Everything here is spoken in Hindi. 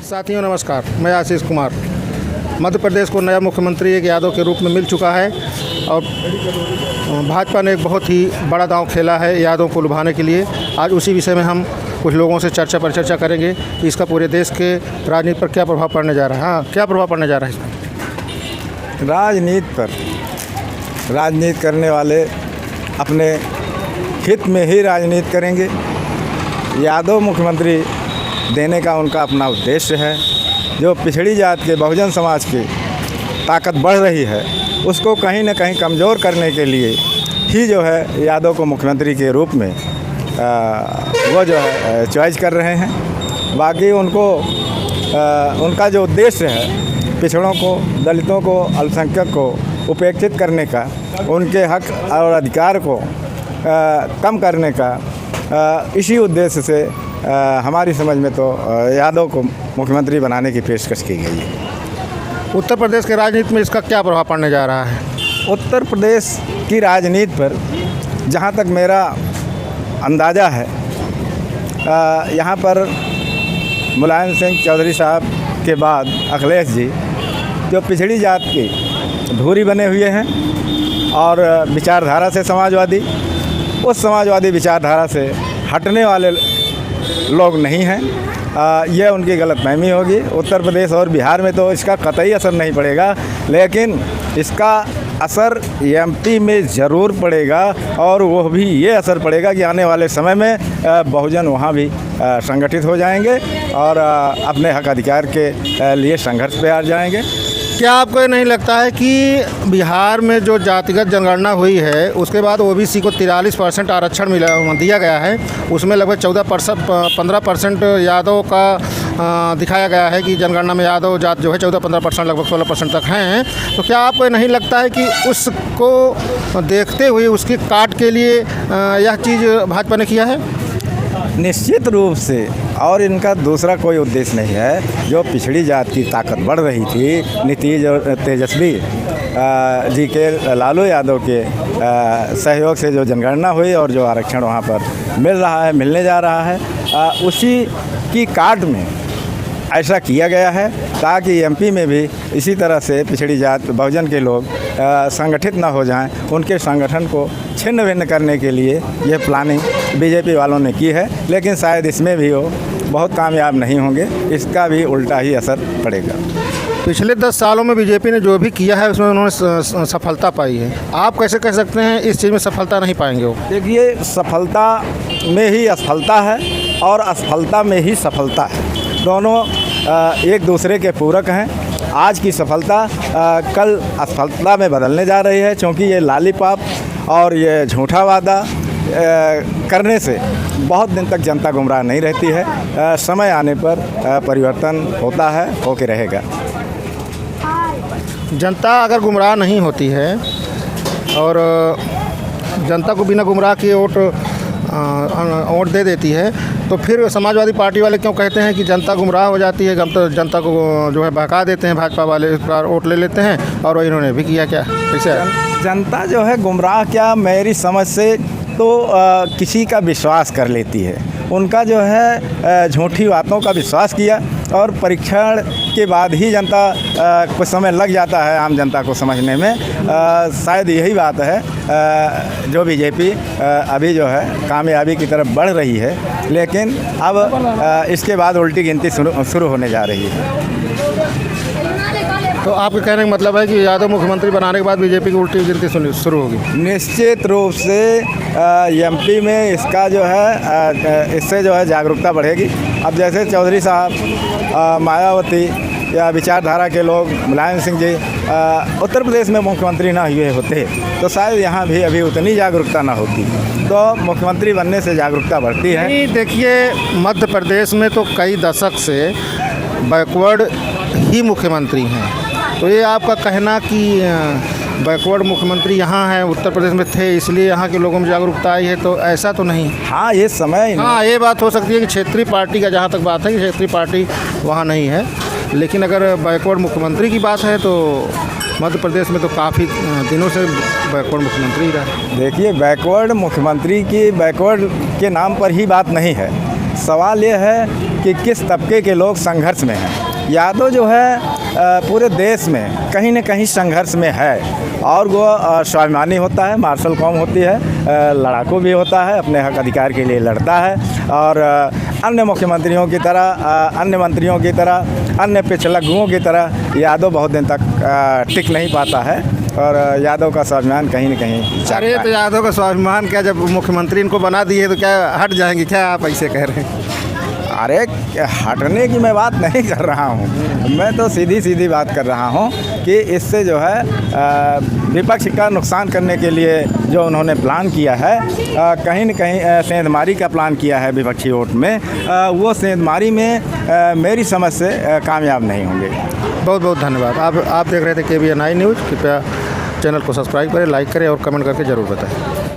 साथियों नमस्कार, मैं आशीष कुमार। मध्य प्रदेश को नया मुख्यमंत्री एक यादव के रूप में मिल चुका है और भाजपा ने एक बहुत ही बड़ा दांव खेला है यादव को लुभाने के लिए। आज उसी विषय में हम कुछ लोगों से चर्चा करेंगे कि इसका पूरे देश के राजनीति पर क्या प्रभाव पड़ने जा रहा है। हाँ, क्या प्रभाव पड़ने जा रहा है इसमें? राजनीति करने वाले अपने हित में ही राजनीति करेंगे। यादव मुख्यमंत्री देने का उनका अपना उद्देश्य है। जो पिछड़ी जात के बहुजन समाज की ताकत बढ़ रही है उसको कहीं न कहीं कमज़ोर करने के लिए ही जो है यादव को मुख्यमंत्री के रूप में वो जो है चॉइस कर रहे हैं। बाकी उनका जो उद्देश्य है पिछड़ों को, दलितों को, अल्पसंख्यक को उपेक्षित करने का, उनके हक और अधिकार को कम करने का, इसी उद्देश्य से हमारी समझ में तो यादव को मुख्यमंत्री बनाने की पेशकश की गई है। उत्तर प्रदेश के राजनीति में इसका क्या प्रभाव पड़ने जा रहा है? उत्तर प्रदेश की राजनीति पर जहाँ तक मेरा अंदाज़ा है, यहाँ पर मुलायम सिंह चौधरी साहब के बाद अखिलेश जी जो पिछड़ी जात की धुरी बने हुए हैं और विचारधारा से समाजवादी, उस समाजवादी विचारधारा से हटने वाले लोग नहीं हैं। यह उनकी गलतफहमी होगी। उत्तर प्रदेश और बिहार में तो इसका कतई असर नहीं पड़ेगा, लेकिन इसका असर एमपी में ज़रूर पड़ेगा और वो भी ये असर पड़ेगा कि आने वाले समय में बहुजन वहाँ भी संगठित हो जाएंगे और अपने हक अधिकार के लिए संघर्ष पे आ जाएंगे। क्या आपको ये नहीं लगता है कि बिहार में जो जातिगत जनगणना हुई है उसके बाद ओबीसी को 43% आरक्षण दिया गया है, उसमें लगभग 15% यादव का दिखाया गया है कि जनगणना में यादव जात जो है 14-15% लगभग 16% तक हैं। तो क्या आपको नहीं लगता है कि उसको देखते हुए उसकी काट के लिए यह चीज़ भाजपा ने किया है? निश्चित रूप से, और इनका दूसरा कोई उद्देश्य नहीं है। जो पिछड़ी जात की ताकत बढ़ रही थी, नीतीश और तेजस्वी जी के, लालू यादव के सहयोग से जो जनगणना हुई और जो आरक्षण वहाँ पर मिलने जा रहा है, उसी की काट में ऐसा किया गया है ताकि एमपी में भी इसी तरह से पिछड़ी जात बहुजन के लोग संगठित ना हो जाएं। उनके संगठन को छिन्न भिन्न करने के लिए यह प्लानिंग बीजेपी वालों ने की है, लेकिन शायद इसमें भी वो बहुत कामयाब नहीं होंगे। इसका भी उल्टा ही असर पड़ेगा। पिछले 10 सालों में बीजेपी ने जो भी किया है उसमें उन्होंने सफलता पाई है। आप कैसे कह सकते हैं इस चीज़ में सफलता नहीं पाएंगे वो? देखिए, सफलता में ही असफलता है और असफलता में ही सफलता है। दोनों एक दूसरे के पूरक हैं। आज की सफलता कल असफलता में बदलने जा रही है, क्योंकि ये लॉलीपॉप और ये झूठा वादा करने से बहुत दिन तक जनता गुमराह नहीं रहती है। समय आने पर परिवर्तन होता है, होके रहेगा। जनता अगर गुमराह नहीं होती है और जनता को बिना गुमराह किए वोट दे देती है, तो फिर समाजवादी पार्टी वाले क्यों कहते हैं कि जनता गुमराह हो जाती है? जनता को जो है बहका देते हैं, भाजपा वाले इस बार वोट ले लेते हैं और इन्होंने भी किया। क्या कैसे जनता जो है गुमराह, क्या मेरी समझ से तो किसी का विश्वास कर लेती है। उनका जो है झूठी बातों का विश्वास किया और परीक्षण के बाद ही जनता कुछ समय लग जाता है आम जनता को समझने में। शायद यही बात है जो बीजेपी अभी जो है कामयाबी की तरफ बढ़ रही है, लेकिन अब इसके बाद उल्टी गिनती शुरू होने जा रही है। तो आपके कहने का मतलब है कि यादव मुख्यमंत्री बनाने के बाद बीजेपी की उल्टी गिनती शुरू होगी? निश्चित रूप से एमपी में इसका जो है इससे जो है जागरूकता बढ़ेगी। अब जैसे चौधरी साहब, मायावती या विचारधारा के लोग, मुलायम सिंह जी उत्तर प्रदेश में मुख्यमंत्री ना हुए होते तो शायद यहाँ भी अभी उतनी जागरूकता ना होती। तो मुख्यमंत्री बनने से जागरूकता बढ़ती है। देखिए, मध्य प्रदेश में तो कई दशक से बैकवर्ड ही मुख्यमंत्री हैं, तो ये आपका कहना कि बैकवर्ड मुख्यमंत्री यहाँ हैं, उत्तर प्रदेश में थे इसलिए यहाँ के लोगों में जागरूकता आई है, तो ऐसा तो नहीं? हाँ, ये समय, हाँ, ये बात हो सकती है कि क्षेत्रीय पार्टी का, जहाँ तक बात है कि क्षेत्रीय पार्टी वहाँ नहीं है, लेकिन अगर बैकवर्ड मुख्यमंत्री की बात है तो मध्य प्रदेश में तो काफ़ी दिनों से बैकवर्ड मुख्यमंत्री रहा। देखिए, बैकवर्ड मुख्यमंत्री की बैकवर्ड के नाम पर ही बात नहीं है। सवाल ये है कि किस तबके के लोग संघर्ष में हैं। यादव जो है पूरे देश में कहीं न कहीं संघर्ष में है और वो स्वाभिमानी होता है, मार्शल कौम होती है, लड़ाकू भी होता है, अपने हक अधिकार के लिए लड़ता है और अन्य मुख्यमंत्रियों की तरह, अन्य मंत्रियों की तरह, अन्य पिछड़गुओं की तरह यादव बहुत दिन तक टिक नहीं पाता है और यादव का स्वाभिमान कहीं न कहीं अरे तो यादव का स्वाभिमान क्या, जब मुख्यमंत्री इनको बना दिए तो क्या हट जाएंगे क्या, आप ऐसे कह रहे हैं? अरे हटने की मैं बात नहीं कर रहा हूँ, मैं तो सीधी सीधी बात कर रहा हूँ कि इससे जो है विपक्ष का नुकसान करने के लिए जो उन्होंने प्लान किया है, कहीं न कहीं सेंधमारी का प्लान किया है विपक्षी वोट में, वो सेंधमारी में मेरी समझ से कामयाब नहीं होंगे। बहुत बहुत धन्यवाद। आप देख रहे थे KBN न्यूज़। कृपया चैनल को सब्सक्राइब करें, लाइक करें और कमेंट करके ज़रूर बताएं।